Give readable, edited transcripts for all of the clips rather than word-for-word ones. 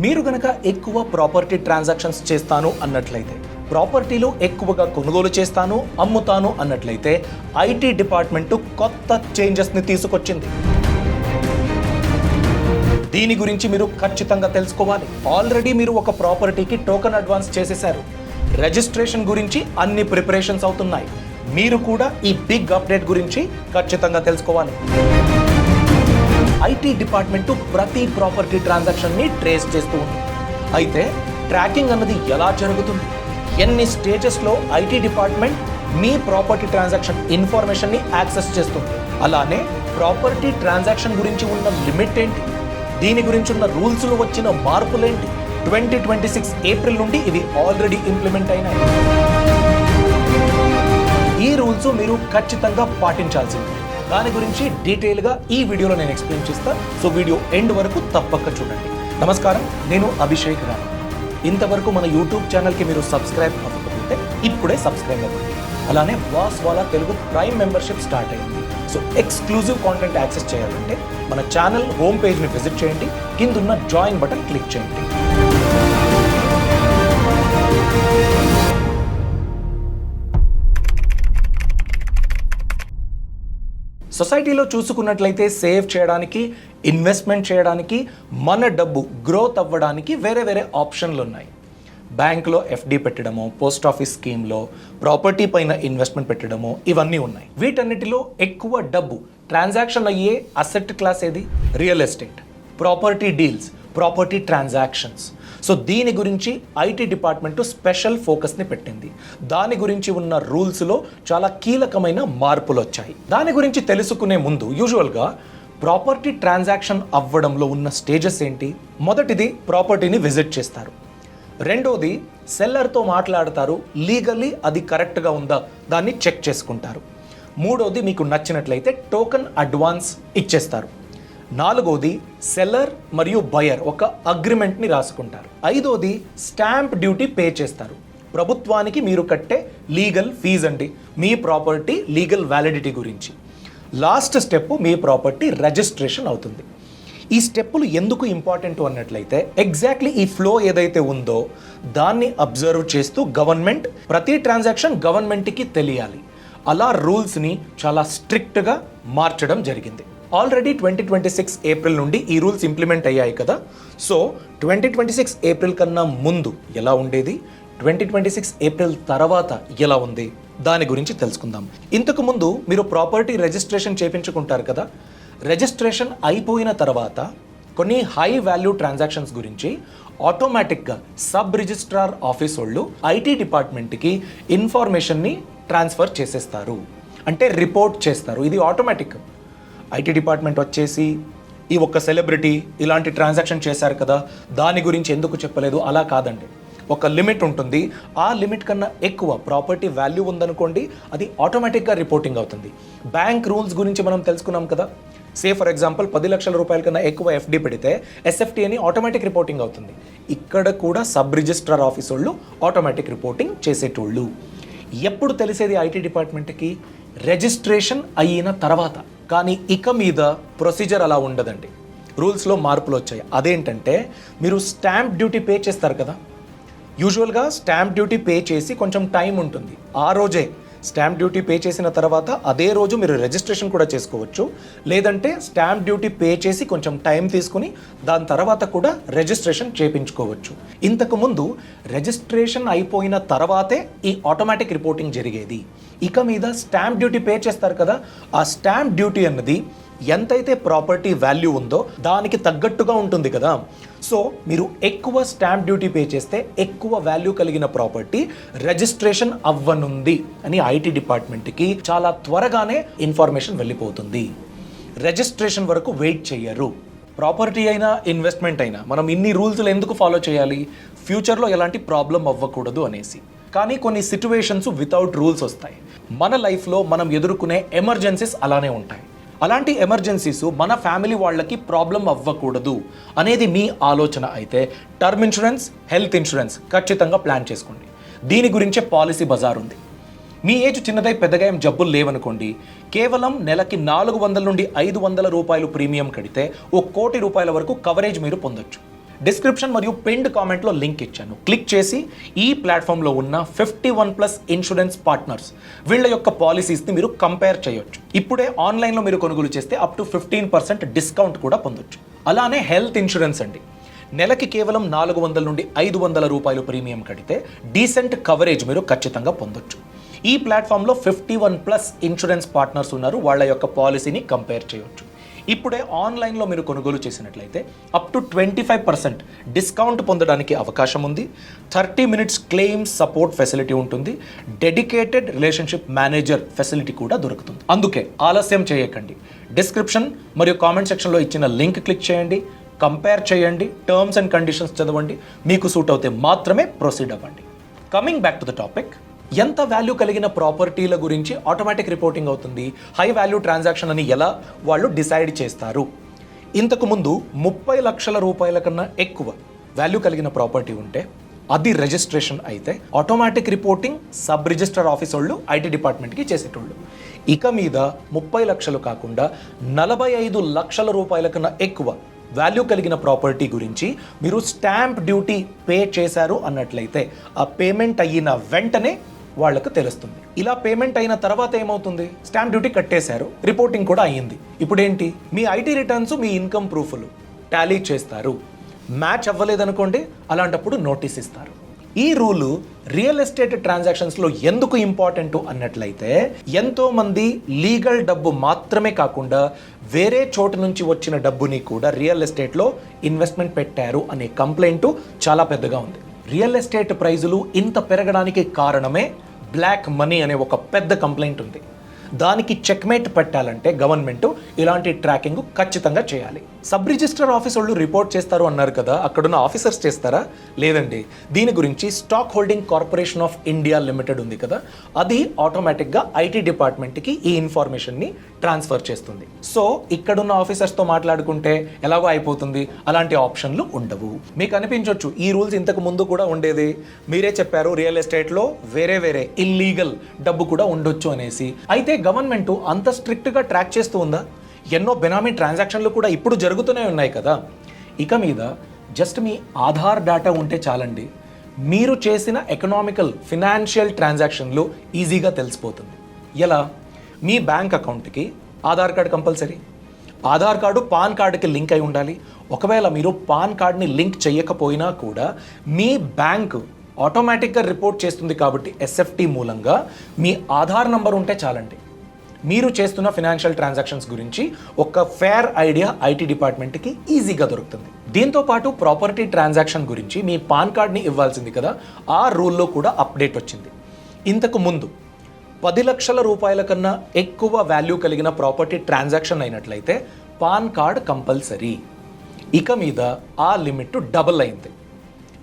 మీరు గనక ఎక్కువ ప్రాపర్టీ ట్రాన్సాక్షన్స్ చేస్తాను అన్నట్లయితే, ప్రాపర్టీలో ఎక్కువగా కొనుగోలు చేస్తాను, అమ్ముతాను అన్నట్లయితే ఐటీ డిపార్ట్మెంట్ కొత్త చేంజెస్ని తీసుకొచ్చింది. దీని గురించి మీరు ఖచ్చితంగా తెలుసుకోవాలి. ఆల్రెడీ మీరు ఒక ప్రాపర్టీకి టోకెన్ అడ్వాన్స్ చేసేశారు. రిజిస్ట్రేషన్ గురించి అన్ని ప్రిపరేషన్స్ అవుతున్నాయి. మీరు కూడా ఈ బిగ్ అప్డేట్ గురించి ఖచ్చితంగా తెలుసుకోవాలి. ఐటీ డిపార్ట్మెంట్ ప్రతి ప్రాపర్టీ ట్రాన్సాక్షన్ని ట్రేస్ చేస్తూ ఉంది. అయితే ట్రాకింగ్ అన్నది ఎలా జరుగుతుంది, ఎన్ని స్టేజెస్లో ఐటీ డిపార్ట్మెంట్ మీ ప్రాపర్టీ ట్రాన్సాక్షన్ ఇన్ఫర్మేషన్ని యాక్సెస్ చేస్తుంది, అలానే ప్రాపర్టీ ట్రాన్సాక్షన్ గురించి ఉన్న లిమిట్ ఏంటి, దీని గురించి ఉన్న రూల్స్లో వచ్చిన మార్పులేంటి, 2026 ఏప్రిల్ నుండి ఇవి ఆల్రెడీ ఇంప్లిమెంట్ అయినాయి. ఈ రూల్స్ మీరు ఖచ్చితంగా పాటించాల్సింది. దాని గురించి డీటెయిల్గా ఈ వీడియోలో నేను ఎక్స్ప్లెయిన్ చేస్తాను. సో వీడియో ఎండ్ వరకు తప్పక చూడండి. నమస్కారం, నేను అభిషేక్ రాణా. ఇంతవరకు మన యూట్యూబ్ ఛానల్కి మీరు సబ్స్క్రైబ్ అవ్వకపోతే ఇప్పుడే సబ్స్క్రైబ్ అవ్వండి. అలానే బాస్ వాలా తెలుగు ప్రైమ్ మెంబర్షిప్ స్టార్ట్ అయింది. సో ఎక్స్క్లూజివ్ కాంటెంట్ యాక్సెస్ చేయాలంటే మన ఛానల్ హోమ్ పేజ్ని విజిట్ చేయండి, కిందున్న జాయిన్ బటన్ క్లిక్ చేయండి. సొసైటీలో చూసుకున్నట్లయితే సేవ్ చేయడానికి, ఇన్వెస్ట్మెంట్ చేయడానికి, మన డబ్బు గ్రోత్ అవ్వడానికి వేరే వేరే ఆప్షన్లు ఉన్నాయి. బ్యాంక్లో ఎఫ్డి పెట్టడము, పోస్ట్ ఆఫీస్ స్కీమ్లో ప్రాపర్టీ పైన ఇన్వెస్ట్మెంట్ పెట్టడము, ఇవన్నీ ఉన్నాయి. వీటన్నిటిలో ఎక్కువ డబ్బు ట్రాన్సాక్షన్ అయ్యే అసెట్ క్లాస్ ఏది? Real estate, property deals, property transactions. So దీని గురించి ఐటీ డిపార్ట్మెంట్ స్పెషల్ ఫోకస్ని పెట్టింది. దాని గురించి ఉన్న రూల్స్లో చాలా కీలకమైన మార్పులు వచ్చాయి. దాని గురించి తెలుసుకునే ముందు యూజువల్గా ప్రాపర్టీ ట్రాన్సాక్షన్ అవ్వడంలో ఉన్న స్టేజెస్ ఏంటి? మొదటిది, ప్రాపర్టీని విజిట్ చేస్తారు. రెండోది, సెల్లర్తో మాట్లాడతారు, లీగల్లీ అది కరెక్ట్గా ఉందా దాన్ని చెక్ చేసుకుంటారు. మూడోది, మీకు నచ్చినట్లయితే టోకెన్ అడ్వాన్స్ ఇచ్చేస్తారు. నాలుగోది, సెల్లర్ మరియు బయర్ ఒక అగ్రిమెంట్ని రాసుకుంటారు. ఐదోది, స్టాంప్ డ్యూటీ పే చేస్తారు. ప్రభుత్వానికి మీరు కట్టే లీగల్ ఫీజ్ అండి, మీ ప్రాపర్టీ లీగల్ వ్యాలిడిటీ గురించి. లాస్ట్ స్టెప్, మీ ప్రాపర్టీ రిజిస్ట్రేషన్ అవుతుంది. ఈ స్టెప్పులు ఎందుకు ఇంపార్టెంట్ అన్నట్లయితే, ఎగ్జాక్ట్లీ ఈ ఫ్లో ఏదైతే ఉందో దాన్ని అబ్జర్వ్ చేస్తూ గవర్నమెంట్ ప్రతి ట్రాన్సాక్షన్ గవర్నమెంట్కి తెలియాలి. అలా రూల్స్ని చాలా స్ట్రిక్ట్గా మార్చడం జరిగింది. ఆల్రెడీ 2026 ఏప్రిల్ నుండి ఈ రూల్స్ ఇంప్లిమెంట్ అయ్యాయి కదా. సో 2026 ఏప్రిల్ కన్నా ముందు ఎలా ఉండేది, 2026 ఏప్రిల్ తర్వాత ఎలా ఉంది, దాని గురించి తెలుసుకుందాం. ఇంతకు ముందు మీరు ప్రాపర్టీ రిజిస్ట్రేషన్ చేయించుకుంటారు కదా. రిజిస్ట్రేషన్ అయిపోయిన తర్వాత కొన్ని హై వాల్యూ ట్రాన్సాక్షన్స్ గురించి ఆటోమేటిక్గా సబ్ రిజిస్ట్రార్ ఆఫీస్ వాళ్ళు ఐటీ డిపార్ట్మెంట్కి ఇన్ఫర్మేషన్ని ట్రాన్స్ఫర్ చేసేస్తారు, అంటే రిపోర్ట్ చేస్తారు. ఇది ఆటోమేటిక్. ఐటీ డిపార్ట్మెంట్ వచ్చేసి ఈ ఒక్క సెలబ్రిటీ ఇలాంటి ట్రాన్సాక్షన్ చేశారు కదా, దాని గురించి ఎందుకు చెప్పలేదు, అలా కాదండి. ఒక లిమిట్ ఉంటుంది. ఆ లిమిట్ కన్నా ఎక్కువ ప్రాపర్టీ వాల్యూ ఉందనుకోండి, అది ఆటోమేటిక్గా రిపోర్టింగ్ అవుతుంది. బ్యాంక్ రూల్స్ గురించి మనం తెలుసుకున్నాం కదా. సే ఫర్ ఎగ్జాంపుల్ 10 లక్షల రూపాయల కన్నా ఎక్కువ ఎఫ్డి పెడితే ఎస్ఎఫ్టీ అని ఆటోమేటిక్ రిపోర్టింగ్ అవుతుంది. ఇక్కడ కూడా సబ్ రిజిస్ట్రార్ ఆఫీస్ వాళ్ళు ఆటోమేటిక్ రిపోర్టింగ్ చేసేటోళ్ళు. ఎప్పుడు తెలిసేది ఐటీ డిపార్ట్మెంట్కి? రిజిస్ట్రేషన్ అయిన తర్వాత. కానీ ఇక మీద ప్రొసీజర్ అలా ఉండదండి. రూల్స్లో మార్పులు వచ్చాయి. అదేంటంటే, మీరు స్టాంప్ డ్యూటీ పే చేస్తారు కదా. యూజువల్గా స్టాంప్ డ్యూటీ పే చేసి కొంచెం టైం ఉంటుంది. ఆ రోజే స్టాంప్ డ్యూటీ పే చేసిన తర్వాత అదే రోజు మీరు రిజిస్ట్రేషన్ కూడా చేసుకోవచ్చు. లేదంటే స్టాంప్ డ్యూటీ పే చేసి కొంచెం టైం తీసుకుని దాని తర్వాత కూడా రిజిస్ట్రేషన్ చేయించుకోవచ్చు. ఇంతకుముందు రిజిస్ట్రేషన్ అయిపోయిన తర్వాతే ఈ ఆటోమేటిక్ రిపోర్టింగ్ జరిగేది. ఇక మీద స్టాంప్ డ్యూటీ పే చేస్తారు కదా, ఆ స్టాంప్ డ్యూటీ అన్నది ఎంతైతే ప్రాపర్టీ వాల్యూ ఉందో దానికి తగ్గట్టుగా ఉంటుంది కదా. సో మీరు ఎక్కువ స్టాంప్ డ్యూటీ పే చేస్తే ఎక్కువ వాల్యూ కలిగిన ప్రాపర్టీ రిజిస్ట్రేషన్ అవ్వనుంది అని ఐటీ డిపార్ట్మెంట్కి చాలా త్వరగానే ఇన్ఫర్మేషన్ వెళ్ళిపోతుంది. రిజిస్ట్రేషన్ వరకు వెయిట్ చేయరు. ప్రాపర్టీ అయినా ఇన్వెస్ట్మెంట్ అయినా మనం ఇన్ని రూల్స్లు ఎందుకు ఫాలో చేయాలి? ఫ్యూచర్లో ఎలాంటి ప్రాబ్లం అవ్వకూడదు అనేసి. కానీ కొన్ని సిచ్యువేషన్స్ వితౌట్ రూల్స్ వస్తాయి. మన లైఫ్లో మనం ఎదుర్కొనే ఎమర్జెన్సీస్ అలానే ఉంటాయి. అలాంటి ఎమర్జెన్సీస్ మన ఫ్యామిలీ వాళ్ళకి ప్రాబ్లం అవ్వకూడదు అనేది మీ ఆలోచన అయితే టర్మ్ ఇన్సూరెన్స్, హెల్త్ ఇన్సూరెన్స్ ఖచ్చితంగా ప్లాన్ చేసుకోండి. దీని గురించే పాలసీ బజార్ ఉంది. మీ ఏజ్ చిన్నదై పెద్దగా ఏం జబ్బులు లేవనుకోండి, కేవలం నెలకి 400 నుండి 500 రూపాయలు ప్రీమియం కడితే 1 కోటి రూపాయల వరకు కవరేజ్ మీరు పొందొచ్చు. డిస్క్రిప్షన్ మరియు పిన్డ్ కామెంట్లో లింక్ ఇచ్చాను. క్లిక్ చేసి ఈ ప్లాట్ఫామ్లో ఉన్న 51+ ఇన్సూరెన్స్ పార్ట్నర్స్ వీళ్ళ యొక్క పాలసీస్ని మీరు కంపేర్ చేయొచ్చు. ఇప్పుడే ఆన్లైన్లో మీరు కొనుగోలు చేస్తే అప్ టు 15% డిస్కౌంట్ కూడా పొందొచ్చు. అలానే హెల్త్ ఇన్సూరెన్స్ అండి. నెలకి కేవలం 400 నుండి 500 రూపాయలు ప్రీమియం కడితే డీసెంట్ కవరేజ్ మీరు ఖచ్చితంగా పొందొచ్చు. ఈ ప్లాట్ఫామ్లో 51+ ఇన్సూరెన్స్ పార్ట్నర్స్ ఉన్నారు. వాళ్ళ యొక్క పాలసీని కంపేర్ చేయొచ్చు. ఇప్పుడే ఆన్లైన్లో మీరు కొనుగోలు చేసినట్లయితే అప్ టు 25% డిస్కౌంట్ పొందడానికి అవకాశం ఉంది. 30 మినిట్స్ క్లెయిమ్ సపోర్ట్ ఫెసిలిటీ ఉంటుంది. డెడికేటెడ్ రిలేషన్షిప్ మేనేజర్ ఫెసిలిటీ కూడా దొరుకుతుంది. అందుకే ఆలస్యం చేయకండి. డిస్క్రిప్షన్ మరియు కామెంట్ సెక్షన్లో ఇచ్చిన లింక్ క్లిక్ చేయండి, కంపేర్ చేయండి, టర్మ్స్ అండ్ కండిషన్స్ చదవండి. మీకు సూట్ అవుతే మాత్రమే ప్రొసీడ్ అవ్వండి. Coming back to the topic, ఎంత వాల్యూ కలిగిన ప్రాపర్టీల గురించి ఆటోమేటిక్ రిపోర్టింగ్ అవుతుంది, హై వాల్యూ ట్రాన్సాక్షన్ అని ఎలా వాళ్ళు డిసైడ్ చేస్తారు? ఇంతకు ముందు 30 లక్షల రూపాయల కన్నా ఎక్కువ వాల్యూ కలిగిన ప్రాపర్టీ ఉంటే అది రిజిస్ట్రేషన్ అయితే automatic reporting sub register office వాళ్ళు ఐటీ డిపార్ట్మెంట్కి చేసేటోళ్ళు. ఇక మీద 30 లక్షలు కాకుండా 45 లక్షల రూపాయల కన్నా ఎక్కువ వాల్యూ కలిగిన ప్రాపర్టీ గురించి మీరు స్టాంప్ డ్యూటీ పే చేశారు అన్నట్లయితే ఆ పేమెంట్ అయిన వెంటనే వాళ్ళకు తెలుస్తుంది. ఇలా పేమెంట్ అయిన తర్వాత ఏమవుతుంది? స్టాంప్ డ్యూటీ కట్టేశారు, రిపోర్టింగ్ కూడా అయ్యింది. ఇప్పుడేంటి? మీ ఐటీ రిటర్న్స్, మీ ఇన్కమ్ ప్రూఫ్లు టాలీ చేస్తారు. మ్యాచ్ అవ్వలేదనుకోండి, అలాంటప్పుడు నోటీస్ ఇస్తారు. ఈ రూలు రియల్ ఎస్టేట్ ట్రాన్సాక్షన్స్లో ఎందుకు ఇంపార్టెంట్ అన్నట్లయితే, ఎంతోమంది లీగల్ డబ్బు మాత్రమే కాకుండా వేరే చోటు నుంచి వచ్చిన డబ్బుని కూడా రియల్ ఎస్టేట్లో ఇన్వెస్ట్మెంట్ పెట్టారు అనే కంప్లైంట్ చాలా పెద్దగా ఉంది. రియల్ ఎస్టేట్ ప్రైజులు ఇంత పెరగడానికి కారణమే బ్లాక్ మనీ అనే ఒక పెద్ద కంప్లైంట్ ఉంది. దానికి చెక్మేట్ పెట్టాలంటే గవర్నమెంట్ ఇలాంటి ట్రాకింగ్ ఖచ్చితంగా చేయాలి. సబ్ రిజిస్టర్ ఆఫీస్ వాళ్ళు రిపోర్ట్ చేస్తారు అన్నారు కదా, అక్కడున్న ఆఫీసర్స్ చేస్తారా? లేదండి. దీని గురించి stock holding corporation of India limited ఉంది కదా, అది ఆటోమేటిక్గా ఐటీ డిపార్ట్మెంట్కి ఈ ఇన్ఫర్మేషన్ని ట్రాన్స్ఫర్ చేస్తుంది. సో ఇక్కడున్న ఆఫీసర్స్తో మాట్లాడుకుంటే ఎలాగో అయిపోతుంది. అలాంటి ఆప్షన్లు ఉండవు. మీకు అనిపించవచ్చు ఈ రూల్స్ ఇంతకు ముందు కూడా ఉండేది, మీరే చెప్పారు రియల్ ఎస్టేట్లో వేరే ఇల్లీగల్ డబ్బు కూడా ఉండొచ్చు అనేసి. అయితే గవర్నమెంట్ అంత స్ట్రిక్ట్గా ట్రాక్ చేస్తూ ఉందా? ఎన్నో బెనామీ ట్రాన్సాక్షన్లు కూడా ఇప్పుడు జరుగుతూనే ఉన్నాయి కదా. ఇక మీద జస్ట్ మీ ఆధార్ డేటా ఉంటే చాలండి, మీరు చేసిన ఎకనామికల్ ఫినాన్షియల్ ట్రాన్సాక్షన్లు ఈజీగా తెలిసిపోతుంది. ఎలా? మీ బ్యాంక్ అకౌంట్కి Aadhaar card compulsory. Aadhaar card pan కార్డుకి లింక్ అయి ఉండాలి. ఒకవేళ మీరు పాన్ కార్డ్ని లింక్ చేయకపోయినా కూడా మీ బ్యాంకు ఆటోమేటిక్గా రిపోర్ట్ చేస్తుంది కాబట్టి ఎస్ఎఫ్టీ మూలంగా మీ ఆధార్ నంబర్ ఉంటే చాలండి. మీరు చేస్తున్న ఫినాన్షియల్ ట్రాన్సాక్షన్స్ గురించి ఒక ఫేర్ ఐడియా ఐటీ డిపార్ట్మెంట్కి ఈజీగా దొరుకుతుంది. దీంతో పాటు ప్రాపర్టీ ట్రాన్సాక్షన్ గురించి మీ పాన్ కార్డ్ని ఇవ్వాల్సింది కదా, ఆ రూల్లో కూడా అప్డేట్ వచ్చింది. ఇంతకు ముందు 10 లక్షల రూపాయల కన్నా ఎక్కువ వాల్యూ కలిగిన ప్రాపర్టీ ట్రాన్సాక్షన్ అయినట్లయితే పాన్ కార్డ్ కంపల్సరీ. ఇక మీద ఆ లిమిట్ డబుల్ అయింది.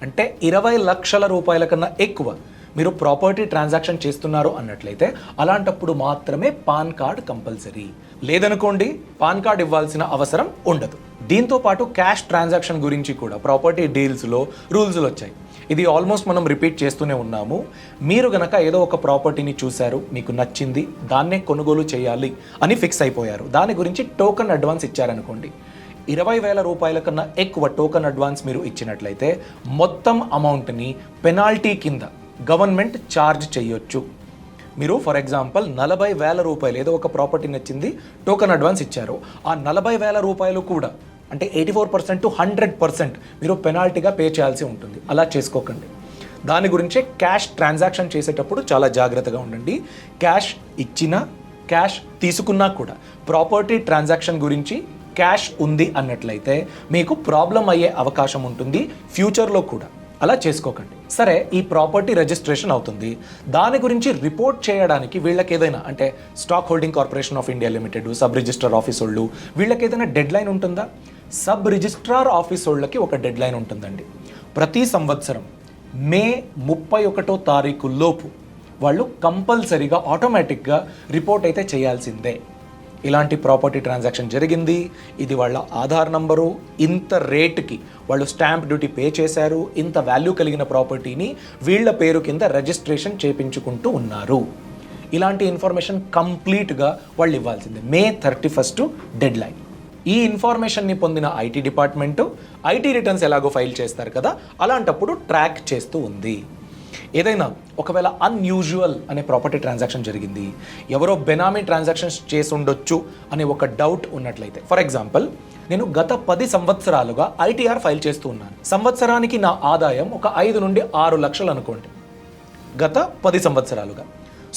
అంటే 20 లక్షల రూపాయల కన్నా ఎక్కువ మీరు ప్రాపర్టీ ట్రాన్సాక్షన్ చేస్తున్నారు అన్నట్లయితే అలాంటప్పుడు మాత్రమే పాన్ కార్డ్ కంపల్సరీ. లేదనుకోండి, పాన్ కార్డ్ ఇవ్వాల్సిన అవసరం ఉండదు. దీంతో పాటు క్యాష్ ట్రాన్సాక్షన్ గురించి కూడా ప్రాపర్టీ డీల్స్లో రూల్స్లు వచ్చాయి. ఇది ఆల్మోస్ట్ మనం రిపీట్ చేస్తూనే ఉన్నాము. మీరు గనక ఏదో ఒక ప్రాపర్టీని చూశారు, మీకు నచ్చింది, దాన్నే కొనుగోలు చేయాలి అని ఫిక్స్ అయిపోయారు, దాని గురించి టోకన్ అడ్వాన్స్ ఇచ్చారనుకోండి, 20,000 రూపాయల కన్నా ఎక్కువ టోకన్ అడ్వాన్స్ మీరు ఇచ్చినట్లయితే మొత్తం అమౌంట్ని పెనాల్టీ కింద గవర్నమెంట్ ఛార్జ్ చేయొచ్చు. మీరు ఫర్ ఎగ్జాంపుల్ 40,000 రూపాయలు ఏదో ఒక ప్రాపర్టీ నచ్చింది, టోకన్ అడ్వాన్స్ ఇచ్చారు, ఆ 40,000 రూపాయలు కూడా అంటే 84% to 100% మీరు పెనాల్టీగా పే చేయాల్సి ఉంటుంది. అలా చేసుకోకండి. దాని గురించే క్యాష్ ట్రాన్సాక్షన్ చేసేటప్పుడు చాలా జాగ్రత్తగా ఉండండి. క్యాష్ ఇచ్చినా, క్యాష్ తీసుకున్నా కూడా ప్రాపర్టీ ట్రాన్సాక్షన్ గురించి క్యాష్ ఉంది అన్నట్లయితే మీకు ప్రాబ్లం అయ్యే అవకాశం ఉంటుంది ఫ్యూచర్లో కూడా. అలా చేసుకోకండి. సరే, ఈ ప్రాపర్టీ రిజిస్ట్రేషన్ అవుతుంది, దాని గురించి రిపోర్ట్ చేయడానికి వీళ్ళకి ఏదైనా అంటే stock holding corporation of India limited, sub registrar office వాళ్ళు, వీళ్ళకి ఏదైనా డెడ్ లైన్ ఉంటుందా? సబ్ రిజిస్ట్రార్ ఆఫీస్ వాళ్ళకి ఒక డెడ్ లైన్ ఉంటుందండి. ప్రతి సంవత్సరం మే 31వ తారీఖు లోపు వాళ్ళు కంపల్సరీగా ఆటోమేటిక్గా రిపోర్ట్ అయితే చేయాల్సిందే. ఇలాంటి ప్రాపర్టీ ట్రాన్సాక్షన్ జరిగింది, ఇది వాళ్ళ ఆధార్ నంబరు, ఇంత రేటుకి వాళ్ళు స్టాంప్ డ్యూటీ పే చేశారు, ఇంత వాల్యూ కలిగిన ప్రాపర్టీని వీళ్ళ పేరు కింద రిజిస్ట్రేషన్ చేయించుకుంటూ ఉన్నారు. ఇలాంటి ఇన్ఫర్మేషన్ కంప్లీట్గా వాళ్ళు ఇవ్వాల్సిందే. మే 31 డెడ్ లైన్. ఈ ఇన్ఫర్మేషన్ని పొందిన ఐటీ డిపార్ట్మెంటు ఐటీ రిటర్న్స్ ఎలాగో ఫైల్ చేస్తారు కదా, అలాంటప్పుడు ట్రాక్ చేస్తూ ఉంది. ఏదైనా ఒకవేళ అన్యూజువల్ అనే ప్రాపర్టీ ట్రాన్సాక్షన్ జరిగింది, ఎవరో బెనామీ ట్రాన్సాక్షన్స్ చేసి ఉండొచ్చు అనే ఒక డౌట్ ఉన్నట్లయితే, ఫర్ ఎగ్జాంపుల్ నేను గత 10 సంవత్సరాలుగా ఐటీఆర్ ఫైల్ చేస్తూ ఉన్నాను. సంవత్సరానికి నా ఆదాయం ఒక 5 నుండి 6 లక్షలు అనుకోండి గత 10 సంవత్సరాలుగా.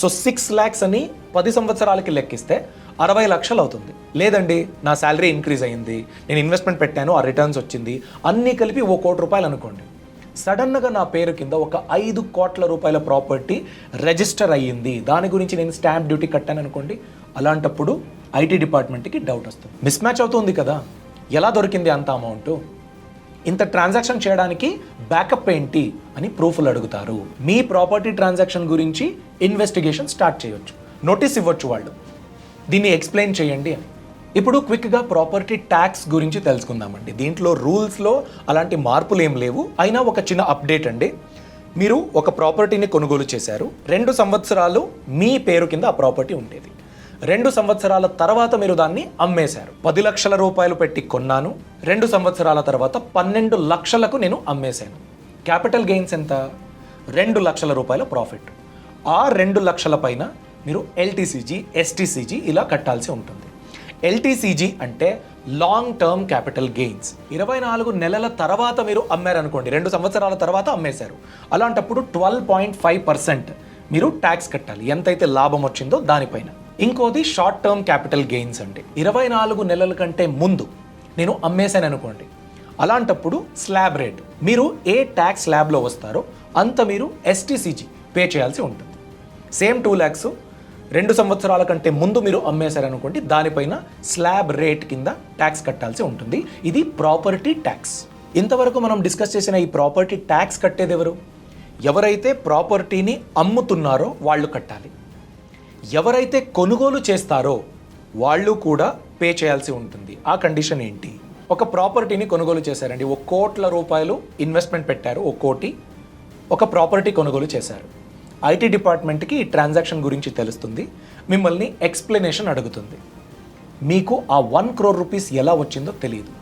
సో 6 lakhs అని 10 సంవత్సరాలకి లెక్కిస్తే 60 లక్షలు అవుతుంది. లేదండి నా శాలరీ ఇంక్రీజ్ అయ్యింది, నేను ఇన్వెస్ట్మెంట్ పెట్టాను, ఆ రిటర్న్స్ వచ్చింది, అన్నీ కలిపి 1 కోటి రూపాయలు అనుకోండి. సడన్గా నా పేరు కింద ఒక 5 కోట్ల రూపాయల ప్రాపర్టీ రిజిస్టర్ అయ్యింది, దాని గురించి నేను స్టాంప్ డ్యూటీ కట్టాను అనుకోండి. అలాంటప్పుడు ఐటీ డిపార్ట్మెంట్కి డౌట్ వస్తుంది. మిస్ మ్యాచ్ అవుతుంది కదా, ఎలా దొరికింది అంత అమౌంట్, ఇంత ట్రాన్సాక్షన్ చేయడానికి బ్యాకప్ ఏంటి అని ప్రూఫ్లు అడుగుతారు. మీ ప్రాపర్టీ ట్రాన్సాక్షన్ గురించి ఇన్వెస్టిగేషన్ స్టార్ట్ చేయొచ్చు, నోటీస్ ఇవ్వచ్చు వాళ్ళు, దీన్ని ఎక్స్ప్లెయిన్ చేయండి అని. ఇప్పుడు క్విక్గా ప్రాపర్టీ ట్యాక్స్ గురించి తెలుసుకుందామండి. దీంట్లో రూల్స్లో అలాంటి మార్పులు ఏం లేవు, అయినా ఒక చిన్న అప్డేట్ అండి. మీరు ఒక ప్రాపర్టీని కొనుగోలు చేశారు, 2 సంవత్సరాలు మీ పేరు కింద ఆ ప్రాపర్టీ ఉండేది. 2 సంవత్సరాల తర్వాత మీరు దాన్ని అమ్మేశారు. 10 లక్షల రూపాయలు పెట్టి కొన్నాను, 2 సంవత్సరాల తర్వాత 12 లక్షలకు నేను అమ్మేశాను. క్యాపిటల్ గెయిన్స్ ఎంత? 2 లక్షల రూపాయల ప్రాఫిట్. ఆ 2 లక్షల పైన మీరు ఎల్టీసీజీ, ఎస్టీసీజీ ఇలా కట్టాల్సి ఉంటుంది. ఎల్టీసీజీ అంటే లాంగ్ టర్మ్ క్యాపిటల్ గెయిన్స్. 24 నెలల తర్వాత మీరు అమ్మారనుకోండి, 2 సంవత్సరాల తర్వాత అమ్మేశారు, అలాంటప్పుడు 12.5% మీరు ట్యాక్స్ కట్టాలి, ఎంతైతే లాభం వచ్చిందో దానిపైన. ఇంకోది షార్ట్ టర్మ్ క్యాపిటల్ గెయిన్స్ అంటే 24 నెలల కంటే ముందు నేను అమ్మేశాను అనుకోండి, అలాంటప్పుడు స్లాబ్ రేట్, మీరు ఏ ట్యాక్స్ స్లాబ్లో వస్తారో అంత మీరు ఎస్టీసీజీ పే చేయాల్సి ఉంటుంది. సేమ్ 2 lakhs 2 సంవత్సరాల కంటే ముందు మీరు అమ్మేశారనుకోండి, దానిపైన స్లాబ్ రేట్ కింద ట్యాక్స్ కట్టాల్సి ఉంటుంది. ఇది ప్రాపర్టీ ట్యాక్స్. ఇంతవరకు మనం డిస్కస్ చేసిన ఈ ప్రాపర్టీ ట్యాక్స్ కట్టేది ఎవరు? ఎవరైతే ప్రాపర్టీని అమ్ముతున్నారో వాళ్ళు కట్టాలి. ఎవరైతే కొనుగోలు చేస్తారో వాళ్ళు కూడా పే చేయాల్సి ఉంటుంది. ఆ కండిషన్ ఏంటి? ఒక ప్రాపర్టీని కొనుగోలు చేశారండి, 1 కోట్ల రూపాయలు ఇన్వెస్ట్మెంట్ పెట్టారు, 1 కోటి ఒక ప్రాపర్టీ కొనుగోలు చేశారు. ఐటీ డిపార్ట్మెంట్కి ఈ ట్రాన్సాక్షన్ గురించి తెలుస్తుంది, మిమ్మల్ని ఎక్స్ప్లెనేషన్ అడుగుతుంది. మీకు ఆ 1 crore రూపీస్ ఎలా వచ్చిందో తెలియదు,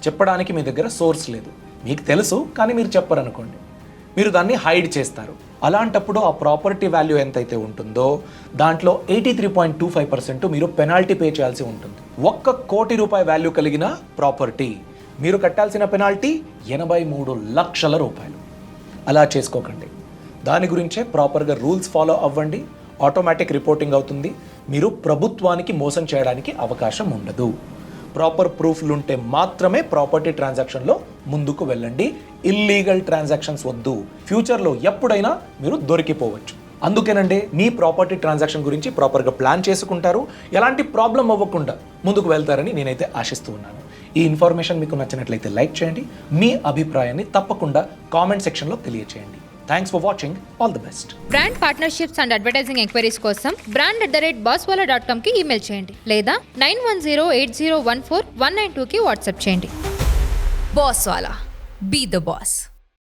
చెప్పడానికి మీ దగ్గర సోర్స్ లేదు. మీకు తెలుసు కానీ మీరు చెప్పరనుకోండి, మీరు దాన్ని హైడ్ చేస్తారు. అలాంటప్పుడు ఆ ప్రాపర్టీ వాల్యూ ఎంతైతే ఉంటుందో దాంట్లో 83.25% మీరు పెనాల్టీ పే చేయాల్సి ఉంటుంది. 1 కోటి రూపాయ వాల్యూ కలిగిన ప్రాపర్టీ మీరు కట్టాల్సిన పెనాల్టీ 83 లక్షల రూపాయలు. అలా చేసుకోకండి. దాని గురించే ప్రాపర్గా రూల్స్ ఫాలో అవ్వండి, ఆటోమేటిక్ రిపోర్టింగ్ అవుతుంది. మీరు ప్రభుత్వానికి మోసం చేయడానికి అవకాశం ఉండదు. ప్రాపర్ ప్రూఫ్లు ఉంటే మాత్రమే ప్రాపర్టీ ట్రాన్సాక్షన్లో ముందుకు వెళ్ళండి. ఇల్లీగల్ ట్రాన్సాక్షన్స్ వద్దు, ఫ్యూచర్లో ఎప్పుడైనా మీరు దొరికిపోవచ్చు. అందుకేనండి మీ ప్రాపర్టీ ట్రాన్సాక్షన్ గురించి ప్రాపర్గా ప్లాన్ చేసుకుంటారు, ఎలాంటి ప్రాబ్లం అవ్వకుండా ముందుకు వెళ్తారని నేనైతే ఆశిస్తూ ఉన్నాను. ఈ ఇన్ఫర్మేషన్ మీకు నచ్చినట్లయితే లైక్ చేయండి, మీ అభిప్రాయాన్ని తప్పకుండా కామెంట్ సెక్షన్లో తెలియచేయండి. Thanks for watching, all the best. Brand partnerships and advertising enquiries కోసం brand@bosswala.com కి ఈమెయిల్ చేయండి లేదా 9108014192కి వాట్సాప్ చేయండి. Bosswala. Be the boss.